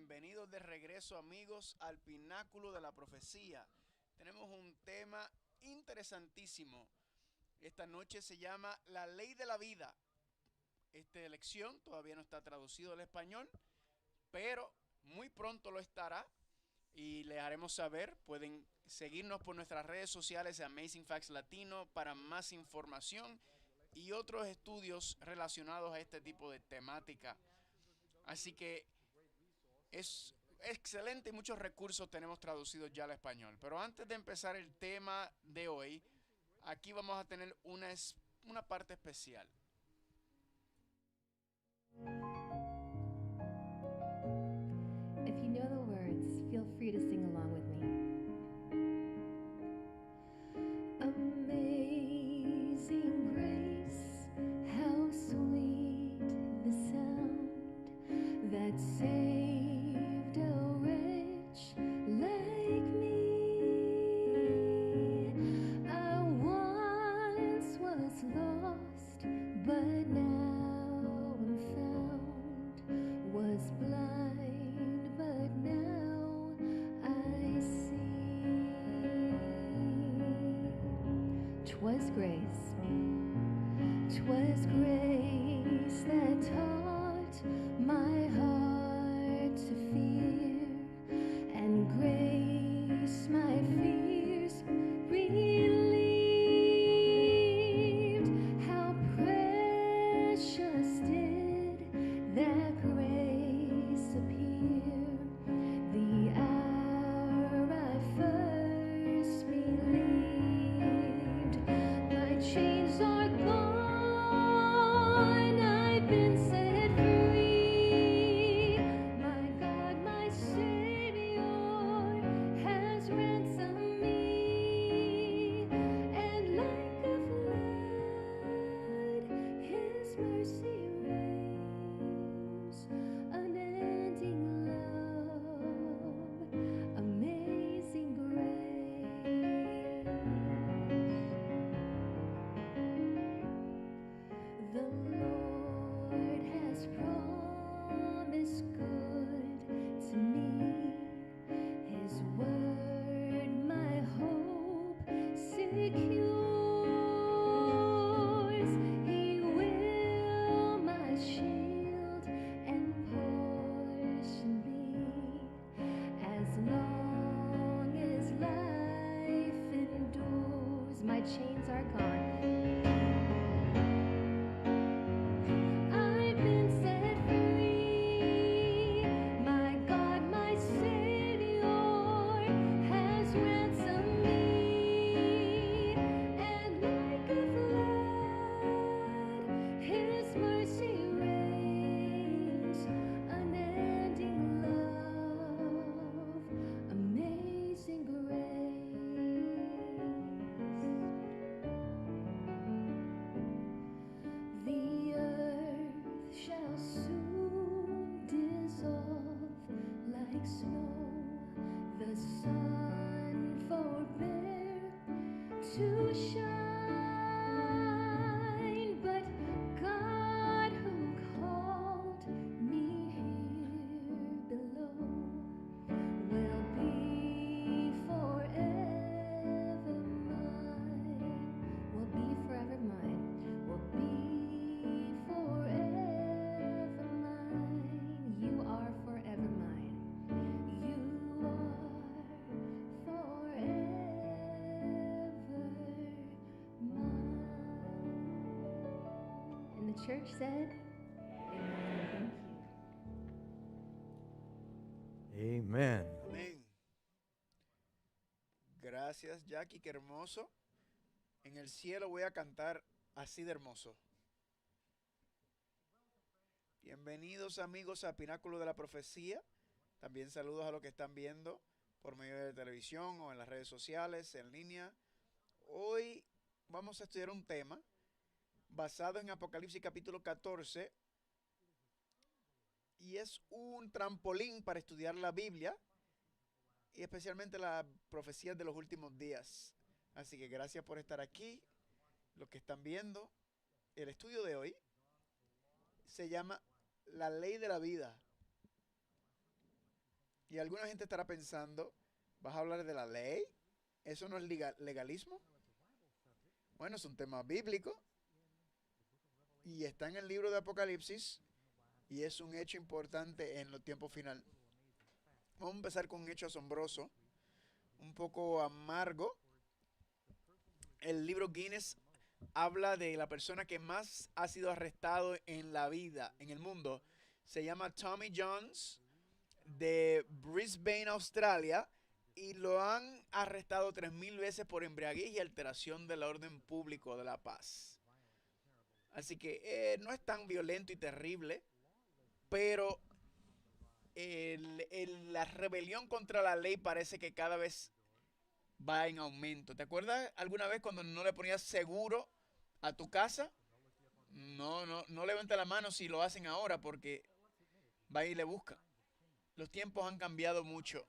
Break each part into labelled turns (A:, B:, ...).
A: Bienvenidos de regreso, amigos, al Pináculo de la Profecía. Tenemos un tema interesantísimo. Esta noche se llama La Ley de la Vida. Esta lección todavía no está traducido al español, pero muy pronto lo estará y les haremos saber. Pueden seguirnos por nuestras redes sociales de Amazing Facts Latino para más información y otros estudios relacionados a este tipo de temática. Así que es excelente y muchos recursos tenemos traducidos ya al español. Pero antes de empezar el tema de hoy, aquí vamos a tener una parte especial.
B: If you know the words, feel free to sing along with me. Amazing grace, how sweet the sound that saved a wretch like me. I once was lost, but now I'm found, was blind, but now I see. 'Twas grace that taught my heart to fear, and grace my fears relieved. How precious did that grace appear the hour I first believed. My chains are gone, I've been set free. My God, my Savior has ransomed me, and like a flood, His mercy reigns. Unending love, amazing grace. The Lord has promised good to me. His word my hope secures. He will my shield and portion be, as long as life endures. My chains are gone. I've been set free. My God, my Savior has ransomed me, and like a flood, His mercy reigns. Unending love, amazing grace. The earth shall soon dissolve like snow. The sun forbear to shine, but God who called me here below will be forever mine, will be forever mine, will be forever mine. You are forever mine. You are forever mine. And the church said, Amen. Thank you.
C: Amen.
A: Amén. Gracias, Jackie, qué hermoso. En el cielo voy a cantar así de hermoso. Bienvenidos, amigos, a Pináculo de la Profecía. También saludos a los que están viendo por medio de televisión o en las redes sociales, en línea. Hoy vamos a estudiar un tema basado en Apocalipsis capítulo 14 y es un trampolín para estudiar la Biblia y especialmente las profecías de los últimos días. Así que gracias por estar aquí, los que están viendo. El estudio de hoy se llama La Ley de la Vida. Y alguna gente estará pensando, ¿vas a hablar de la ley? ¿Eso no es legalismo? Bueno, es un tema bíblico y está en el libro de Apocalipsis y es un hecho importante en los tiempos final. Vamos a empezar con un hecho asombroso, un poco amargo. El libro Guinness habla de la persona que más ha sido arrestado en la vida, en el mundo. Se llama Tommy Jones, de Brisbane, Australia, y lo han arrestado 3000 veces por embriaguez y alteración del orden público de la paz. Así que no es tan violento y terrible, pero la rebelión contra la ley parece que cada vez va en aumento. ¿Te acuerdas alguna vez cuando no le ponías seguro a tu casa? No levanta la mano si lo hacen ahora porque va y le busca. Los tiempos han cambiado mucho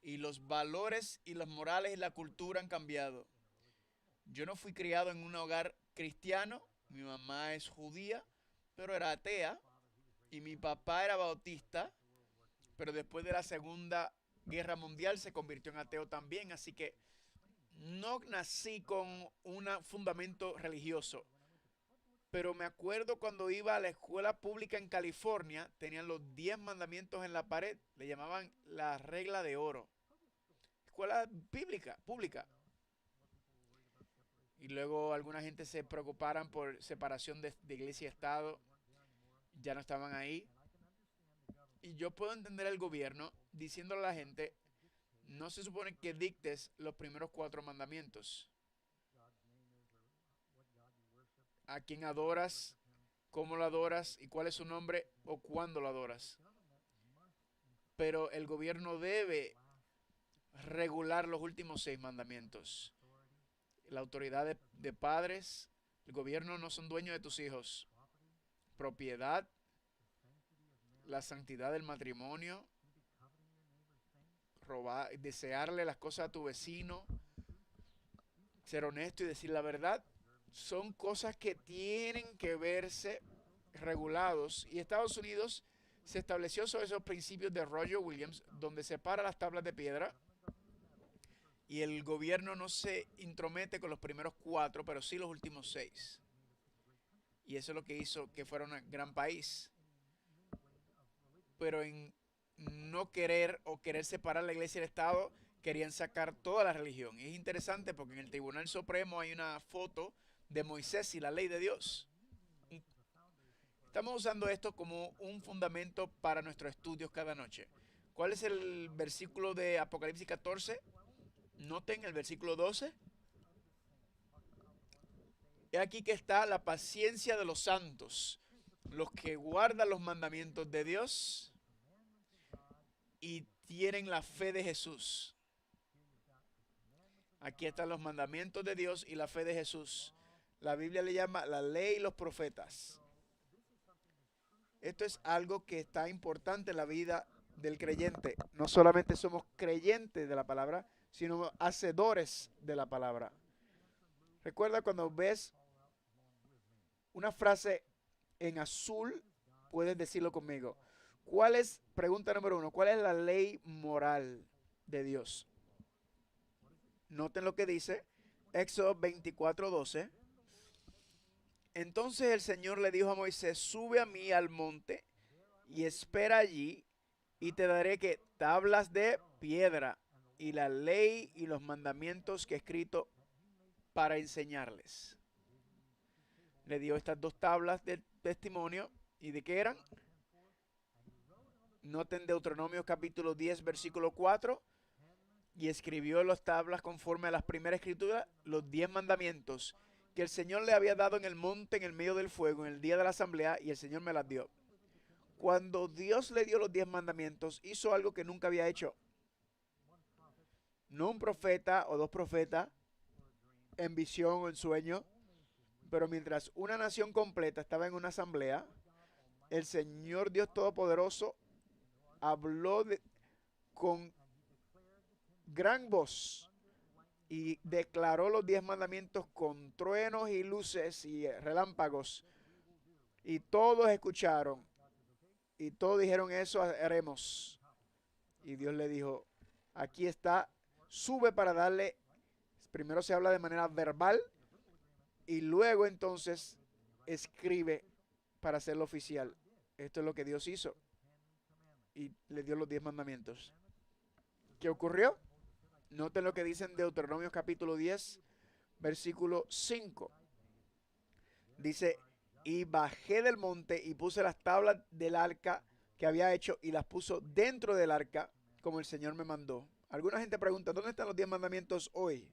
A: y los valores y los morales y la cultura han cambiado. Yo no fui criado en un hogar cristiano, mi mamá es judía, pero era atea, y mi papá era bautista, pero después de la Segunda Guerra Mundial se convirtió en ateo también, así que no nací con un fundamento religioso. Pero me acuerdo cuando iba a la escuela pública en California, tenían los 10 mandamientos en la pared, le llamaban la regla de oro. Escuela bíblica, pública. Y luego alguna gente se preocuparan por separación de iglesia y Estado, ya no estaban ahí. Y yo puedo entender al gobierno diciéndole a la gente, no se supone que dictes los primeros 4 mandamientos. A quién adoras, cómo lo adoras y cuál es su nombre o cuándo lo adoras. Pero el gobierno debe regular los últimos 6 mandamientos. La autoridad de padres, el gobierno no son dueños de tus hijos. Propiedad, la santidad del matrimonio, robar, desearle las cosas a tu vecino, ser honesto y decir la verdad, son cosas que tienen que verse regulados. Y Estados Unidos se estableció sobre esos principios de Roger Williams, donde separa las tablas de piedra y el gobierno no se intromete con los primeros 4, pero sí los últimos 6. Y eso es lo que hizo que fuera un gran país. Pero en no querer o querer separar la iglesia y el Estado, querían sacar toda la religión. Y es interesante porque en el Tribunal Supremo hay una foto de Moisés y la ley de Dios. Estamos usando esto como un fundamento para nuestros estudios cada noche. ¿Cuál es el versículo de Apocalipsis 14? Noten el versículo 12. He aquí que está la paciencia de los santos, los que guardan los mandamientos de Dios y tienen la fe de Jesús. Aquí están los mandamientos de Dios y la fe de Jesús. La Biblia le llama la ley y los profetas. Esto es algo que está importante en la vida del creyente. No solamente somos creyentes de la palabra, sino hacedores de la palabra. Recuerda cuando ves una frase en azul, puedes decirlo conmigo. ¿Cuál es, pregunta número 1, cuál es la ley moral de Dios? Noten lo que dice Éxodo 24:12. Entonces el Señor le dijo a Moisés, sube a mí al monte y espera allí y te daré que tablas de piedra y la ley y los mandamientos que he escrito para enseñarles. Le dio estas 2 tablas de testimonio. ¿Y de qué eran? Noten Deuteronomio capítulo 10 versículo 4. Y escribió las tablas conforme a las primeras escrituras, los 10 mandamientos que el Señor le había dado en el monte en el medio del fuego en el día de la asamblea, y el Señor me las dio. Cuando Dios le dio los 10 mandamientos, hizo algo que nunca había hecho. No un profeta o 2 profetas en visión o en sueño, pero mientras una nación completa estaba en una asamblea, el Señor Dios Todopoderoso habló con gran voz y declaró los 10 mandamientos con truenos y luces y relámpagos, y todos escucharon y todos dijeron, eso haremos. Y Dios le dijo, aquí está, sube para darle, primero se habla de manera verbal y luego entonces escribe para hacerlo oficial. Esto es lo que Dios hizo y le dio los 10 mandamientos. ¿Qué ocurrió? Noten lo que dice en Deuteronomio capítulo 10, versículo 5. Dice, y bajé del monte y puse las tablas del arca que había hecho y las puso dentro del arca como el Señor me mandó. Alguna gente pregunta, ¿dónde están los 10 mandamientos hoy?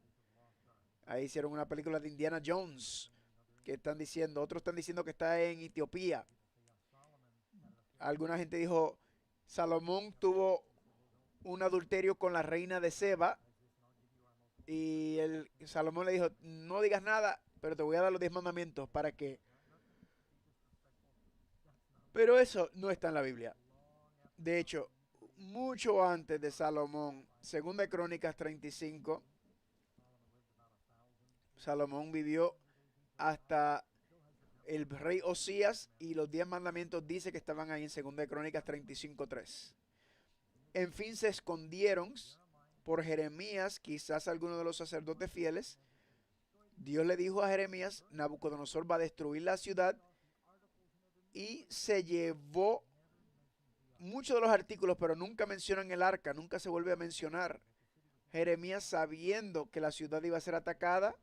A: Ahí hicieron una película de Indiana Jones que están diciendo, otros están diciendo que está en Etiopía. Alguna gente dijo, Salomón tuvo un adulterio con la reina de Seba y Salomón le dijo, no digas nada, pero te voy a dar los 10 mandamientos para que... Pero eso no está en la Biblia. De hecho, mucho antes de Salomón, segunda de Crónicas 35, Salomón vivió hasta el rey Osías y los 10 mandamientos dice que estaban ahí en segunda de Crónicas 35:3. En fin, se escondieron por Jeremías, quizás alguno de los sacerdotes fieles. Dios le dijo a Jeremías, Nabucodonosor va a destruir la ciudad y se llevó muchos de los artículos, pero nunca mencionan el arca, nunca se vuelve a mencionar. Jeremías, sabiendo que la ciudad iba a ser atacada,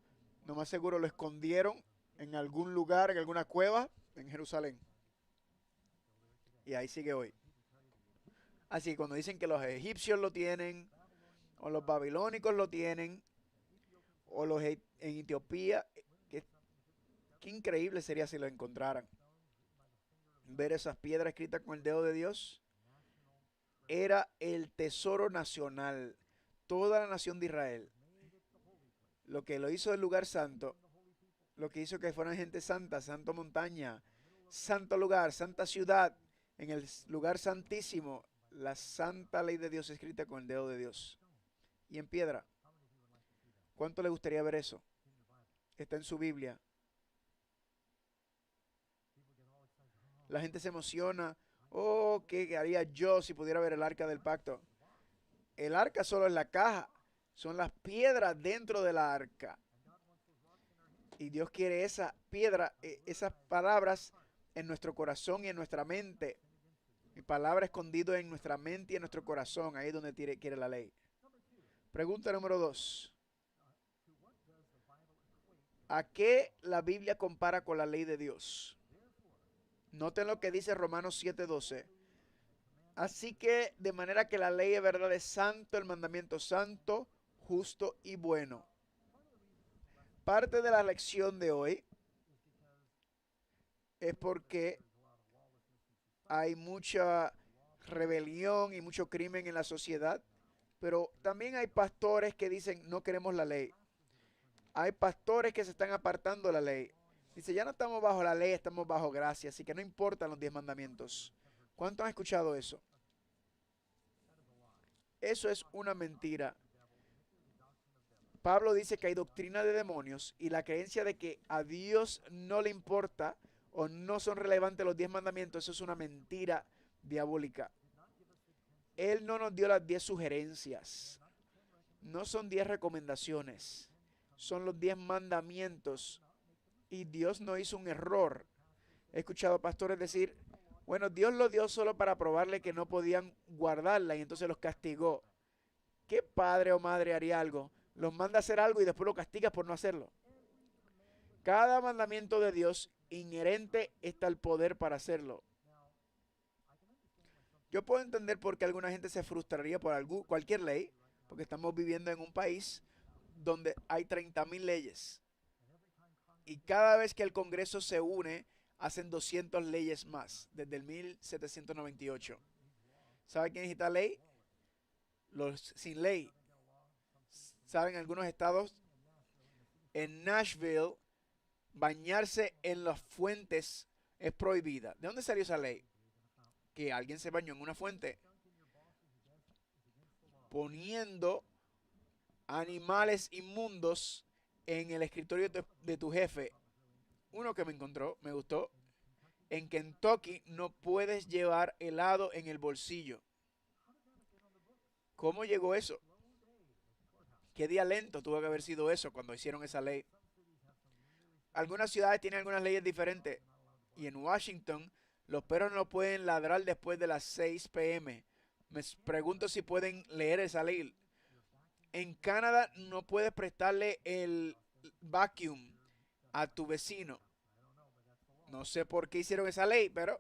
A: lo más seguro lo escondieron en algún lugar, en alguna cueva en Jerusalén. Y ahí sigue hoy. Así que cuando dicen que los egipcios lo tienen, o los babilónicos lo tienen, o los en Etiopía, qué increíble sería si lo encontraran. Ver esas piedras escritas con el dedo de Dios era el tesoro nacional. Toda la nación de Israel. Lo que lo hizo del lugar santo, lo que hizo que fueran gente santa, santo montaña, santo lugar, santa ciudad, en el lugar santísimo, la santa ley de Dios escrita con el dedo de Dios. Y en piedra. ¿Cuánto le gustaría ver eso? Está en su Biblia. La gente se emociona. Oh, ¿qué haría yo si pudiera ver el arca del pacto? El arca solo es la caja. Son las piedras dentro de la arca. Y Dios quiere esa piedra, esas palabras en nuestro corazón y en nuestra mente. Mi palabra escondida en nuestra mente y en nuestro corazón. Ahí es donde quiere la ley. Pregunta número 2. ¿A qué la Biblia compara con la ley de Dios? Noten lo que dice Romanos 7:12. Así que de manera que la ley es verdad es santo, el mandamiento santo, justo y bueno. Parte de la lección de hoy es porque hay mucha rebelión y mucho crimen en la sociedad, pero también hay pastores que dicen no queremos la ley. Hay pastores que se están apartando de la ley. Dice, ya no estamos bajo la ley, estamos bajo gracia, así que no importan los 10 mandamientos. ¿Cuántos han escuchado eso? Eso es una mentira. Pablo dice que hay doctrina de demonios y la creencia de que a Dios no le importa o no son relevantes los 10 mandamientos, eso es una mentira diabólica. Él no nos dio las 10 sugerencias. No son 10 recomendaciones. Son los 10 mandamientos. Y Dios no hizo un error. He escuchado pastores decir, bueno, Dios lo dio solo para probarle que no podían guardarla y entonces los castigó. ¿Qué padre o madre haría algo? Los manda a hacer algo y después lo castigas por no hacerlo. Cada mandamiento de Dios inherente está el poder para hacerlo. Yo puedo entender por qué alguna gente se frustraría por cualquier ley, porque estamos viviendo en un país donde hay 30,000 leyes. Y cada vez que el Congreso se une, hacen 200 leyes más, desde el 1798. ¿Sabe quién necesita ley? Los sin ley. ¿Saben algunos estados? En Nashville, bañarse en las fuentes es prohibida. ¿De dónde salió esa ley? Que alguien se bañó en una fuente poniendo animales inmundos en el escritorio de tu jefe. Uno que me gustó. En Kentucky no puedes llevar helado en el bolsillo. ¿Cómo llegó eso? ¿Qué día lento tuvo que haber sido eso cuando hicieron esa ley? Algunas ciudades tienen algunas leyes diferentes. Y en Washington, los perros no pueden ladrar después de las 6 p.m. Me pregunto si pueden leer esa ley. En Canadá no puedes prestarle el vacuum a tu vecino. No sé por qué hicieron esa ley, pero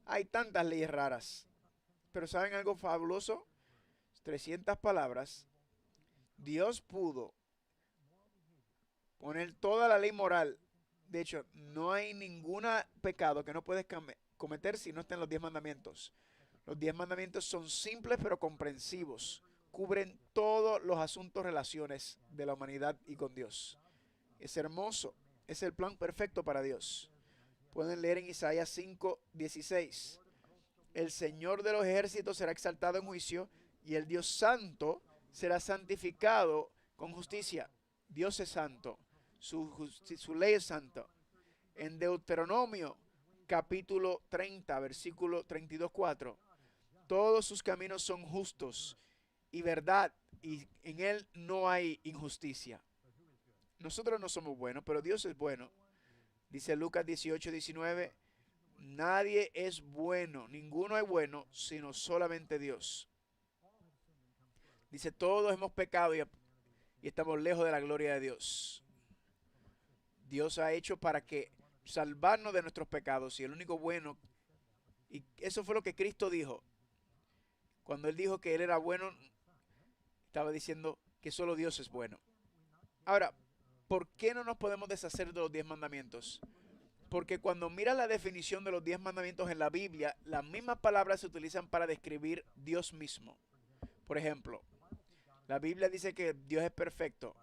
A: hay tantas leyes raras. Pero ¿saben algo fabuloso? 300 palabras. Dios pudo poner toda la ley moral. De hecho, no hay ningún pecado que no puedes cometer si no está en los 10 mandamientos. Los 10 mandamientos son simples pero comprensivos. Cubren todos los asuntos, relaciones de la humanidad y con Dios. Es hermoso. Es el plan perfecto para Dios. Pueden leer en Isaías 5:16. El Señor de los ejércitos será exaltado en juicio y el Dios santo será santificado con justicia. Dios es santo. Su ley es santa. En Deuteronomio capítulo 30, versículo 32:4. Todos sus caminos son justos y verdad, y en él no hay injusticia. Nosotros no somos buenos, pero Dios es bueno. Dice Lucas 18:19, nadie es bueno, ninguno es bueno, sino solamente Dios. Dice, todos hemos pecado y estamos lejos de la gloria de Dios. Dios ha hecho para que salvarnos de nuestros pecados, y el único bueno, y eso fue lo que Cristo dijo. Cuando Él dijo que Él era bueno, estaba diciendo que solo Dios es bueno. Ahora, ¿por qué no nos podemos deshacer de los 10 mandamientos? Porque cuando miras la definición de los 10 mandamientos en la Biblia, las mismas palabras se utilizan para describir Dios mismo. Por ejemplo, la Biblia dice que Dios es perfecto.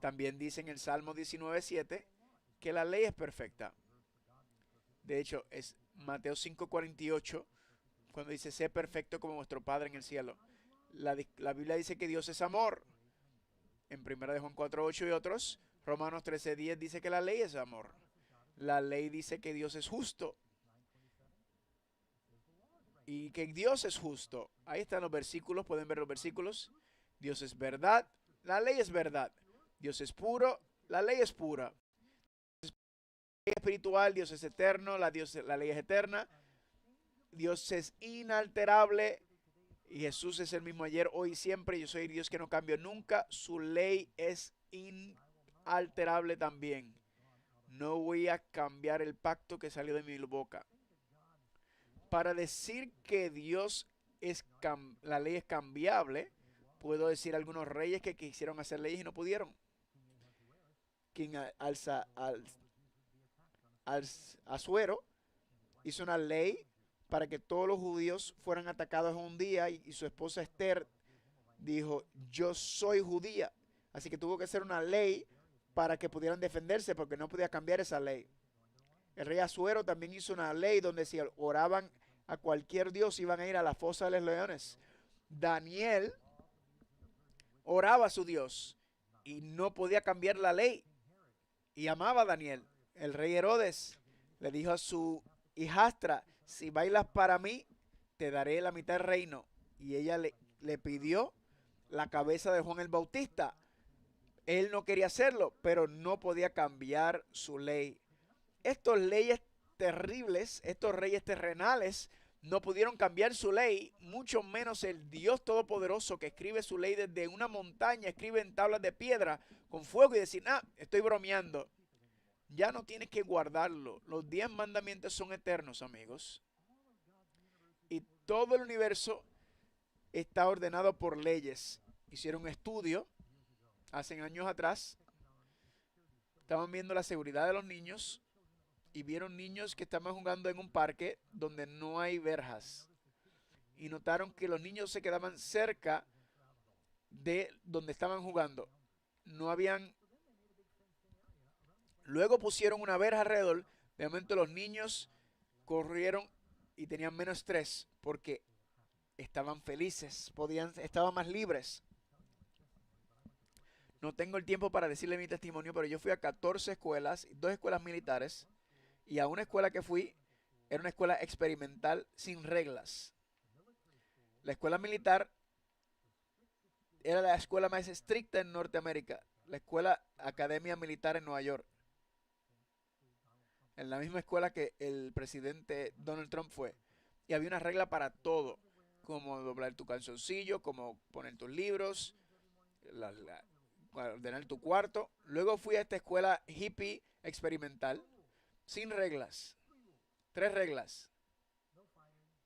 A: También dice en el Salmo 19:7 que la ley es perfecta. De hecho, es Mateo 5:48 cuando dice, sé perfecto como vuestro Padre en el cielo. La Biblia dice que Dios es amor. En 1 de Juan 4:8 y otros, Romanos 13:10 dice que la ley es amor. La ley dice que Dios es justo. Y que Dios es justo. Ahí están los versículos, pueden ver los versículos. Dios es verdad, la ley es verdad. Dios es puro, la ley es pura. Dios es espiritual, Dios es eterno, la ley es eterna. Dios es inalterable y Jesús es el mismo ayer, hoy y siempre. Yo soy Dios que no cambio nunca. Su ley es inalterable también. No voy a cambiar el pacto que salió de mi boca. Para decir que la ley es cambiable, puedo decir algunos reyes que quisieron hacer leyes y no pudieron. King Asuero hizo una ley para que todos los judíos fueran atacados en un día y su esposa Esther dijo, yo soy judía. Así que tuvo que hacer una ley para que pudieran defenderse porque no podía cambiar esa ley. El rey Asuero también hizo una ley donde si oraban a cualquier dios iban a ir a la fosa de los leones. Daniel oraba a su Dios y no podía cambiar la ley y amaba a Daniel. El rey Herodes le dijo a su hijastra, si bailas para mí, te daré la mitad del reino. Y ella le pidió la cabeza de Juan el Bautista. Él no quería hacerlo, pero no podía cambiar su ley. Estas leyes terribles, estos reyes terrenales, no pudieron cambiar su ley, mucho menos el Dios Todopoderoso que escribe su ley desde una montaña, escribe en tablas de piedra con fuego y decir, estoy bromeando. Ya no tienes que guardarlo. Los 10 mandamientos son eternos, amigos. Y todo el universo está ordenado por leyes. Hicieron un estudio hace años atrás. Estaban viendo la seguridad de los niños y vieron niños que estaban jugando en un parque donde no hay verjas. Y notaron que los niños se quedaban cerca de donde estaban jugando. No habían... Luego pusieron una verja alrededor. De momento los niños corrieron y tenían menos estrés porque estaban felices, estaban más libres. No tengo el tiempo para decirle mi testimonio, pero yo fui a 14 escuelas, 2 escuelas militares, y a una escuela que fui era una escuela experimental sin reglas. La escuela militar era la escuela más estricta en Norteamérica, la escuela Academia Militar en Nueva York, en la misma escuela que el presidente Donald Trump fue. Y había una regla para todo, como doblar tu calzoncillo, como poner tus libros, ordenar tu cuarto. Luego fui a esta escuela hippie experimental, sin reglas. 3 reglas: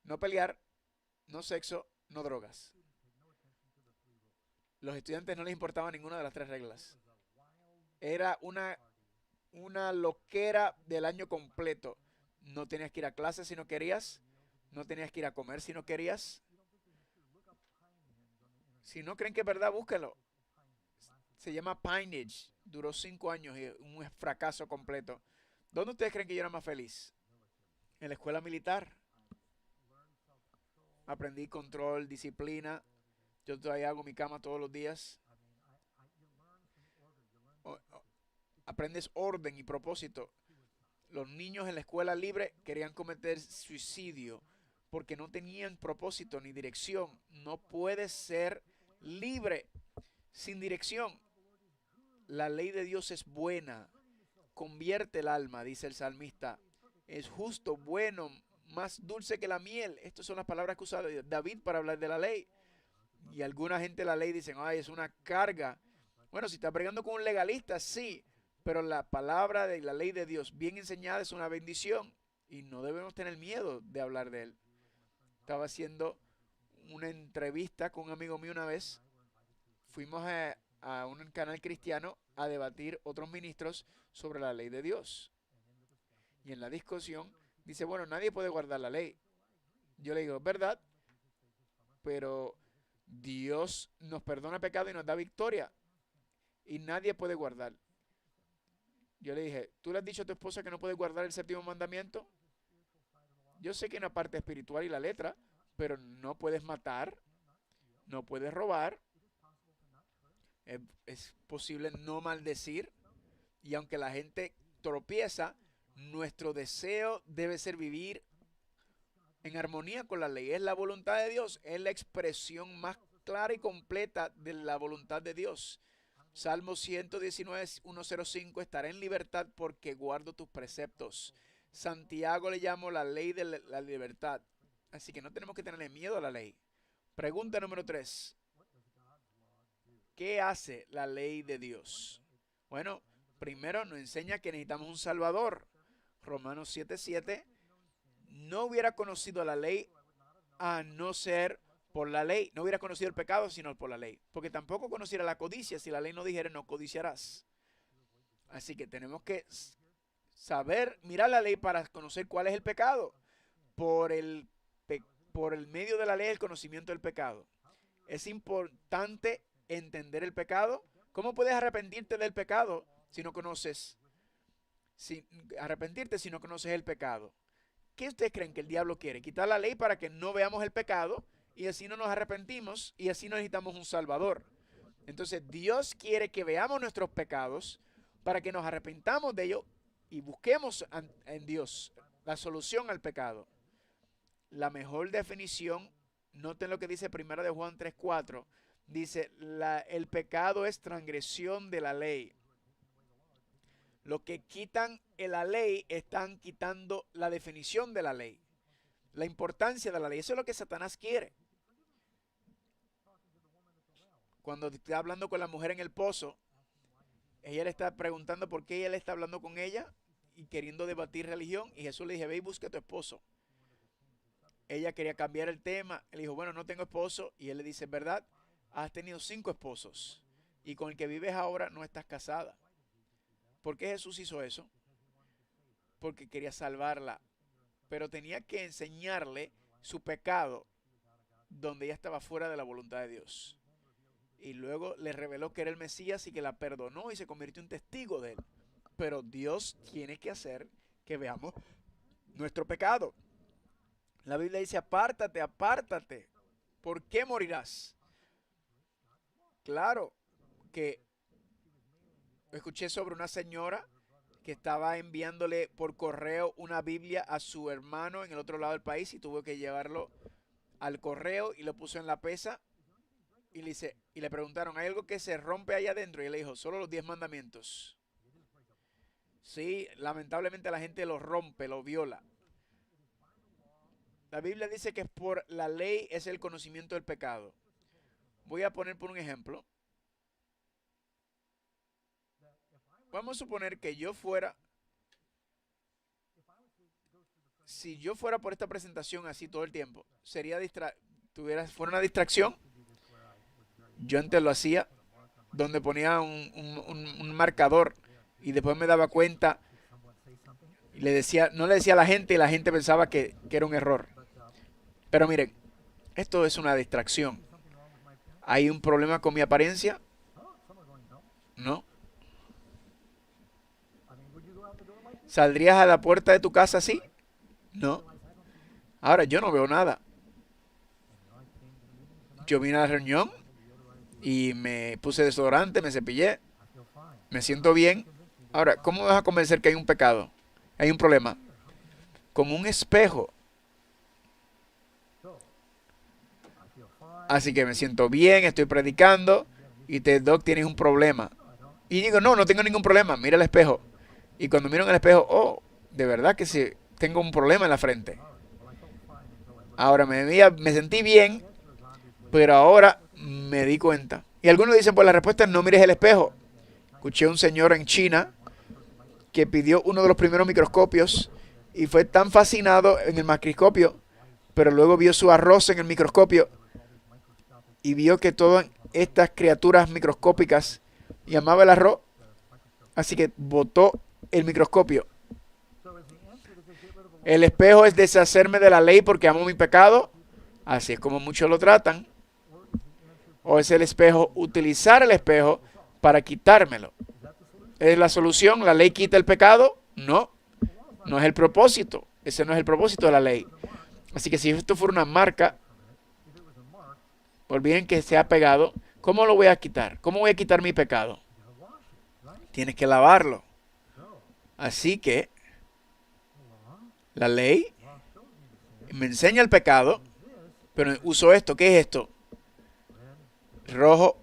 A: no pelear, no sexo, no drogas. Los estudiantes no les importaba ninguna de las 3 reglas. Era una loquera del año completo. No tenías que ir a clase si no querías. No tenías que ir a comer si no querías. Si no creen que es verdad, búsquenlo. Se llama Pineage. Duró 5 años y un fracaso completo. ¿Dónde ustedes creen que yo era más feliz? En la escuela militar. Aprendí control, disciplina. Yo todavía hago mi cama todos los días. Aprendes orden y propósito. Los niños en la escuela libre querían cometer suicidio porque no tenían propósito ni dirección. No puedes ser libre sin dirección. La ley de Dios es buena, convierte el alma, dice el salmista. Es justo, bueno, más dulce que la miel. Estas son las palabras que usa David para hablar de la ley. Y alguna gente la ley dicen, ay, es una carga. Bueno, si estás bregando con un legalista, sí, pero la palabra de la ley de Dios bien enseñada es una bendición y no debemos tener miedo de hablar de él. Estaba haciendo una entrevista con un amigo mío una vez. Fuimos a un canal cristiano a debatir otros ministros sobre la ley de Dios. Y en la discusión dice, bueno, nadie puede guardar la ley. Yo le digo, es verdad, pero Dios nos perdona pecado y nos da victoria. Y nadie puede guardar. Yo le dije, ¿tú le has dicho a tu esposa que no puede guardar el 7º mandamiento? Yo sé que hay una parte espiritual y la letra, pero no puedes matar, no puedes robar, es posible no maldecir, y aunque la gente tropieza, nuestro deseo debe ser vivir en armonía con la ley. Es la voluntad de Dios, es la expresión más clara y completa de la voluntad de Dios. Salmo 119, 105, estaré en libertad porque guardo tus preceptos. Santiago le llamo la ley de la libertad. Así que no tenemos que tenerle miedo a la ley. Pregunta número 3. ¿Qué hace la ley de Dios? Bueno, primero nos enseña que necesitamos un Salvador. Romanos 7:7. No hubiera conocido la ley a no ser por la ley. No hubiera conocido el pecado sino por la ley. Porque tampoco conociera la codicia si la ley no dijera no codiciarás. Así que tenemos que saber, mirar la ley para conocer cuál es el pecado. Por el medio de la ley, el conocimiento del pecado. Es importante entender el pecado. ¿Cómo puedes arrepentirte del pecado si no conoces? Arrepentirte si no conoces el pecado. ¿Qué ustedes creen que el diablo quiere? Quitar la ley para que no veamos el pecado y así no nos arrepentimos y así no necesitamos un Salvador. Entonces Dios quiere que veamos nuestros pecados para que nos arrepentamos de ellos y busquemos en Dios la solución al pecado. La mejor definición, noten lo que dice 1 de Juan 3:4, dice, el pecado es transgresión de la ley. Los que quitan la ley están quitando la definición de la ley, la importancia de la ley. Eso es lo que Satanás quiere. Cuando está hablando con la mujer en el pozo, ella le está preguntando por qué ella le está hablando con ella y queriendo debatir religión. Y Jesús le dice, ve y busca a tu esposo. Ella quería cambiar el tema. Él dijo, bueno, no tengo esposo. Y él le dice, ¿verdad? Has tenido 5 esposos. Y con el que vives ahora no estás casada. ¿Por qué Jesús hizo eso? Porque quería salvarla. Pero tenía que enseñarle su pecado donde ella estaba fuera de la voluntad de Dios. Y luego le reveló que era el Mesías y que la perdonó y se convirtió en testigo de él. Pero Dios tiene que hacer que veamos nuestro pecado. La Biblia dice, apártate, apártate. ¿Por qué morirás? Claro que escuché sobre una señora que estaba enviándole por correo una Biblia a su hermano en el otro lado del país y tuvo que llevarlo al correo y lo puso en la pesa y le preguntaron, ¿hay algo que se rompe allá adentro? Y él le dijo, solo los 10 mandamientos. Sí, lamentablemente la gente lo rompe, lo viola. La Biblia dice que por la ley es el conocimiento del pecado. Voy a poner por un ejemplo. Vamos a suponer que si yo fuera por esta presentación así todo el tiempo, fuera una distracción. Yo antes lo hacía donde ponía un marcador y después me daba cuenta y no le decía a la gente y la gente pensaba que era un error. Pero miren, esto es una distracción. ¿Hay un problema con mi apariencia? No. ¿Saldrías a la puerta de tu casa así? No. Ahora, yo no veo nada. Yo vine a la reunión y me puse desodorante, me cepillé, me siento bien. Ahora, ¿cómo me vas a convencer que hay un pecado? Hay un problema. Con un espejo. Así que me siento bien, estoy predicando y Doc, tienes un problema. Y digo, no tengo ningún problema, mira el espejo. Y cuando miro en el espejo, oh, de verdad que sí, tengo un problema en la frente. Ahora me sentí bien, pero ahora me di cuenta. Y algunos dicen, pues la respuesta es no mires el espejo. Escuché a un señor en China que pidió uno de los primeros microscopios y fue tan fascinado en el microscopio, pero luego vio su arroz en el microscopio y vio que todas estas criaturas microscópicas y amaba el arroz, así que botó el microscopio. El espejo es deshacerme de la ley porque amo mi pecado, así es como muchos lo tratan. O es el espejo, utilizar el espejo para quitármelo. ¿Es la solución? ¿La ley quita el pecado? No, no es el propósito. Ese no es el propósito de la ley. Así que si esto fuera una marca, por bien que sea pegado, ¿cómo lo voy a quitar? ¿Cómo voy a quitar mi pecado? Tienes que lavarlo. Así que la ley me enseña el pecado, pero uso esto. ¿Qué es esto? Rojo,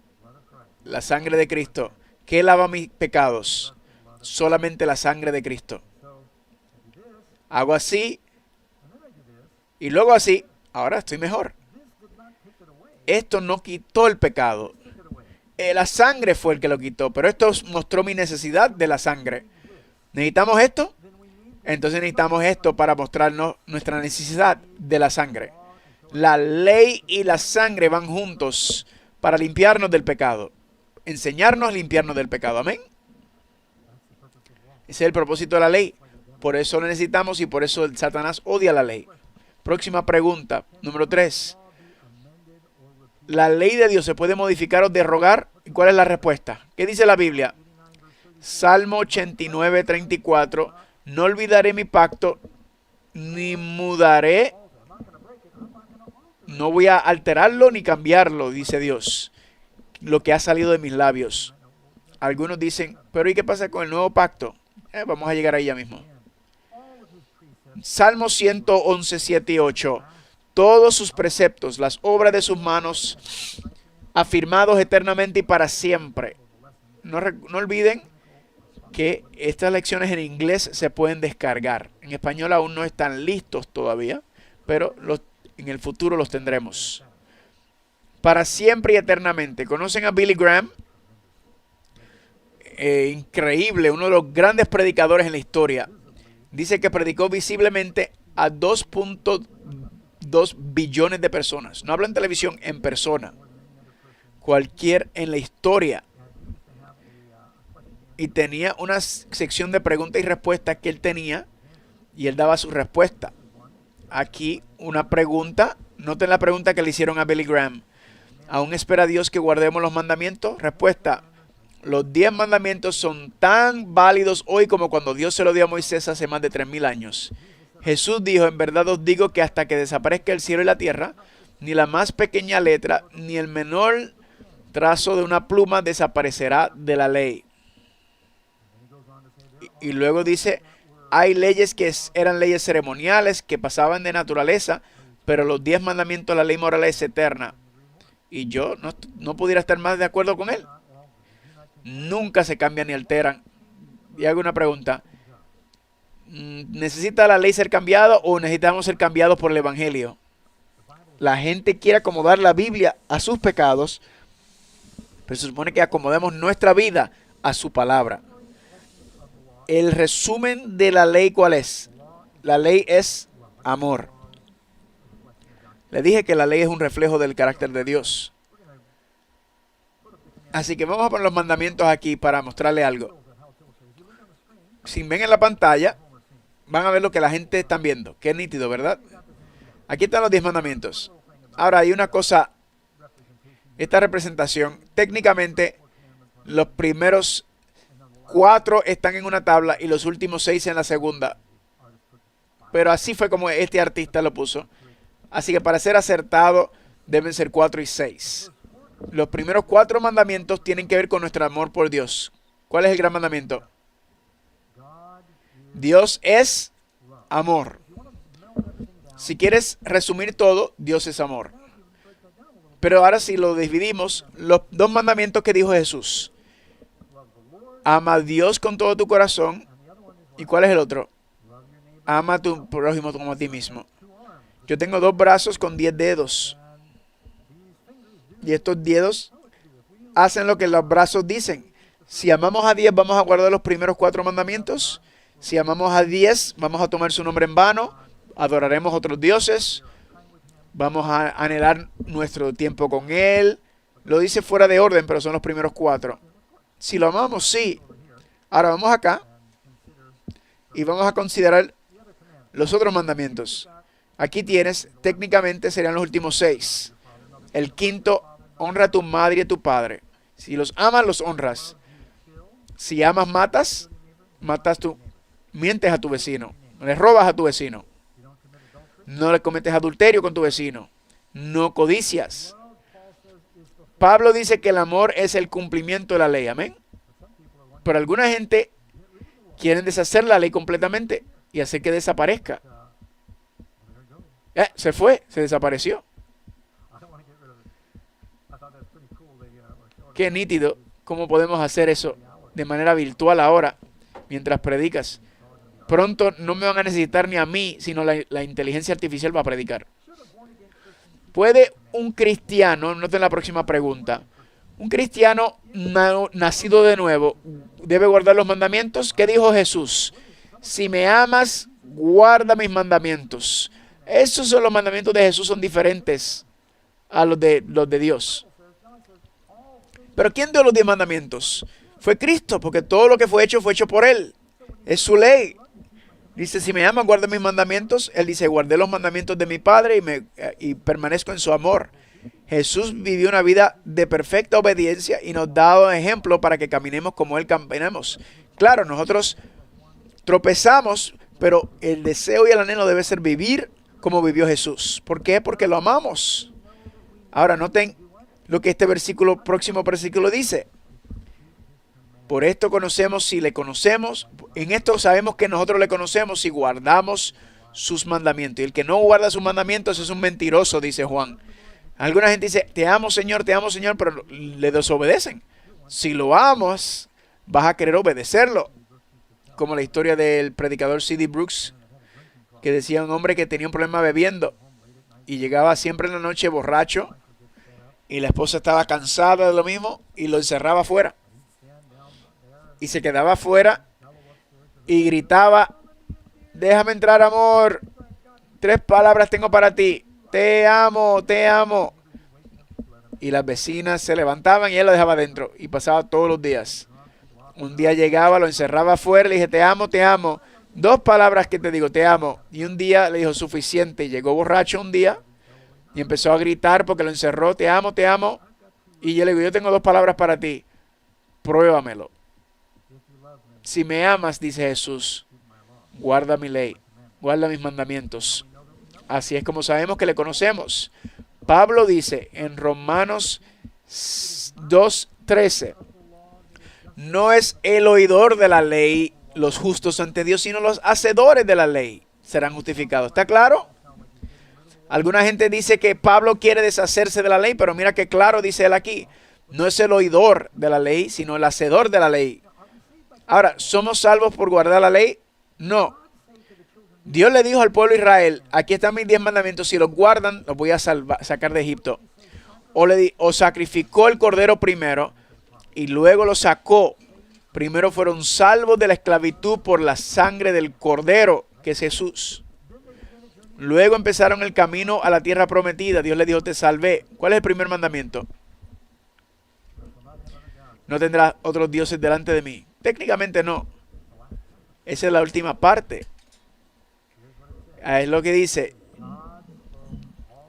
A: la sangre de Cristo. ¿Qué lava mis pecados? Solamente la sangre de Cristo. Hago así y luego así. Ahora estoy mejor. Esto no quitó el pecado. La sangre fue el que lo quitó, pero esto mostró mi necesidad de la sangre. ¿Necesitamos esto? Entonces necesitamos esto para mostrarnos nuestra necesidad de la sangre. La ley y la sangre van juntos para limpiarnos del pecado. Enseñarnos a limpiarnos del pecado. Amén. Ese es el propósito de la ley. Por eso lo necesitamos y por eso el Satanás odia la ley. Próxima pregunta, número 3. ¿La ley de Dios se puede modificar o derrogar? ¿Y cuál es la respuesta? ¿Qué dice la Biblia? Salmo 89, 34. No olvidaré mi pacto, ni mudaré. No voy a alterarlo ni cambiarlo, dice Dios. Lo que ha salido de mis labios. Algunos dicen, pero ¿y qué pasa con el nuevo pacto? Vamos a llegar ahí ya mismo. Salmo 111, 7 y 8. Todos sus preceptos, las obras de sus manos, afirmados eternamente y para siempre. No olviden que estas lecciones en inglés se pueden descargar. En español aún no están listos todavía, pero en el futuro los tendremos. Para siempre y eternamente. ¿Conocen a Billy Graham? Increíble, uno de los grandes predicadores en la historia. Dice que predicó visiblemente a 2.2 billones de personas. No habla en televisión, en persona. Cualquier en la historia. Y tenía una sección de preguntas y respuestas que él tenía y él daba su respuesta. Aquí una pregunta. Noten la pregunta que le hicieron a Billy Graham. ¿Aún espera Dios que guardemos los mandamientos? Respuesta. Los 10 mandamientos son tan válidos hoy como cuando Dios se lo dio a Moisés hace más de 3000 años. Jesús dijo, en verdad os digo que hasta que desaparezca el cielo y la tierra, ni la más pequeña letra, ni el menor trazo de una pluma desaparecerá de la ley. Y luego dice, hay leyes que eran leyes ceremoniales, que pasaban de naturaleza, pero los 10 mandamientos, la ley moral es eterna. y yo no pudiera estar más de acuerdo con él. Nunca se cambian ni alteran. Y hago una pregunta. ¿Necesita la ley ser cambiada o necesitamos ser cambiados por el Evangelio? La gente quiere acomodar la Biblia a sus pecados, pero se supone que acomodemos nuestra vida a su palabra. El resumen de la ley, ¿cuál es? La ley es amor. Le dije que la ley es un reflejo del carácter de Dios. Así que vamos a poner los mandamientos aquí para mostrarle algo. Si ven en la pantalla, van a ver lo que la gente está viendo. Qué nítido, ¿verdad? Aquí están los 10 mandamientos. Ahora hay una cosa. Esta representación, técnicamente, los primeros 4 están en una tabla y los últimos 6 en la segunda. Pero así fue como este artista lo puso. Así que para ser acertado deben ser 4 y 6. Los primeros 4 mandamientos tienen que ver con nuestro amor por Dios. ¿Cuál es el gran mandamiento? Dios es amor. Si quieres resumir todo, Dios es amor. Pero ahora si lo dividimos, los 2 mandamientos que dijo Jesús. Ama a Dios con todo tu corazón. ¿Y cuál es el otro? Ama a tu prójimo como a ti mismo. Yo tengo 2 brazos con 10 dedos. Y estos dedos hacen lo que los brazos dicen. Si amamos a 10, vamos a guardar los primeros 4 mandamientos. Si amamos a 10, vamos a tomar su nombre en vano. Adoraremos otros dioses. Vamos a anhelar nuestro tiempo con Él. Lo dice fuera de orden, pero son los primeros 4. Si lo amamos, sí. Ahora vamos acá y vamos a considerar los otros mandamientos. Aquí tienes, técnicamente serían los últimos 6. El quinto, honra a tu madre y a tu padre. Si los amas, los honras. Si amas, matas. Mientes a tu vecino. Le robas a tu vecino. No le cometes adulterio con tu vecino. No codicias. Pablo dice que el amor es el cumplimiento de la ley. Amén. Pero alguna gente quiere deshacer la ley completamente y hacer que desaparezca. Se fue, se desapareció. Qué nítido cómo podemos hacer eso de manera virtual ahora, mientras predicas. Pronto no me van a necesitar ni a mí, sino la inteligencia artificial va a predicar. ¿Puede un cristiano, noten la próxima pregunta, un cristiano nacido de nuevo, debe guardar los mandamientos? ¿Qué dijo Jesús? Si me amas, guarda mis mandamientos. Esos son los mandamientos de Jesús, son diferentes a los de Dios. Pero ¿quién dio los 10 mandamientos? Fue Cristo, porque todo lo que fue hecho por Él. Es su ley. Dice, si me aman, guarda mis mandamientos. Él dice, guardé los mandamientos de mi Padre y permanezco en su amor. Jesús vivió una vida de perfecta obediencia y nos da ejemplo para que caminemos como Él caminamos. Claro, nosotros tropezamos, pero el deseo y el anhelo debe ser vivir como vivió Jesús. ¿Por qué? Porque lo amamos. Ahora noten lo que este próximo versículo dice. Por esto conocemos si le conocemos. En esto sabemos que nosotros le conocemos si guardamos sus mandamientos. Y el que no guarda sus mandamientos es un mentiroso, dice Juan. Alguna gente dice, te amo Señor, pero le desobedecen. Si lo amas, vas a querer obedecerlo. Como la historia del predicador C.D. Brooks, que decía un hombre que tenía un problema bebiendo y llegaba siempre en la noche borracho y la esposa estaba cansada de lo mismo y lo encerraba afuera. Y se quedaba afuera y gritaba, déjame entrar, amor. 3 palabras tengo para ti. Te amo, te amo. Y las vecinas se levantaban y él lo dejaba adentro. Y pasaba todos los días. Un día llegaba, lo encerraba afuera, le dije, te amo, te amo. 2 palabras que te digo, te amo. Y un día le dijo, suficiente. Y llegó borracho un día y empezó a gritar porque lo encerró, te amo, te amo. Y yo le digo, yo tengo 2 palabras para ti. Pruébamelo. Si me amas, dice Jesús, guarda mi ley, guarda mis mandamientos. Así es como sabemos que le conocemos. Pablo dice en Romanos 2:13, no es el oidor de la ley los justos ante Dios, sino los hacedores de la ley serán justificados. ¿Está claro? Alguna gente dice que Pablo quiere deshacerse de la ley, pero mira que claro dice él aquí. No es el oidor de la ley, sino el hacedor de la ley. Ahora, ¿somos salvos por guardar la ley? No. Dios le dijo al pueblo de Israel, aquí están mis 10 mandamientos, si los guardan, los voy a sacar de Egipto. O sacrificó el cordero primero y luego lo sacó. Primero fueron salvos de la esclavitud por la sangre del cordero, que es Jesús. Luego empezaron el camino a la tierra prometida. Dios le dijo, te salvé. ¿Cuál es el primer mandamiento? No tendrás otros dioses delante de mí. Técnicamente no. Esa es la última parte. Es lo que dice.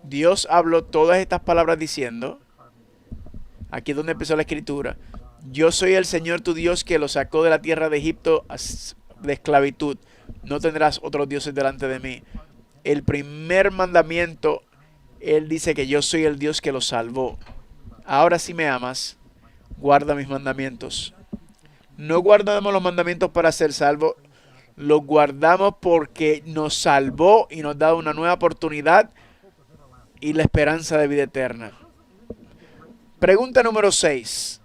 A: Dios habló todas estas palabras diciendo, aquí es donde empezó la escritura, yo soy el Señor tu Dios que lo sacó de la tierra de Egipto de esclavitud. No tendrás otros dioses delante de mí. El primer mandamiento, Él dice que yo soy el Dios que lo salvó. Ahora si me amas, guarda mis mandamientos. No guardamos los mandamientos para ser salvos, los guardamos porque nos salvó y nos da una nueva oportunidad y la esperanza de vida eterna. Pregunta número 6.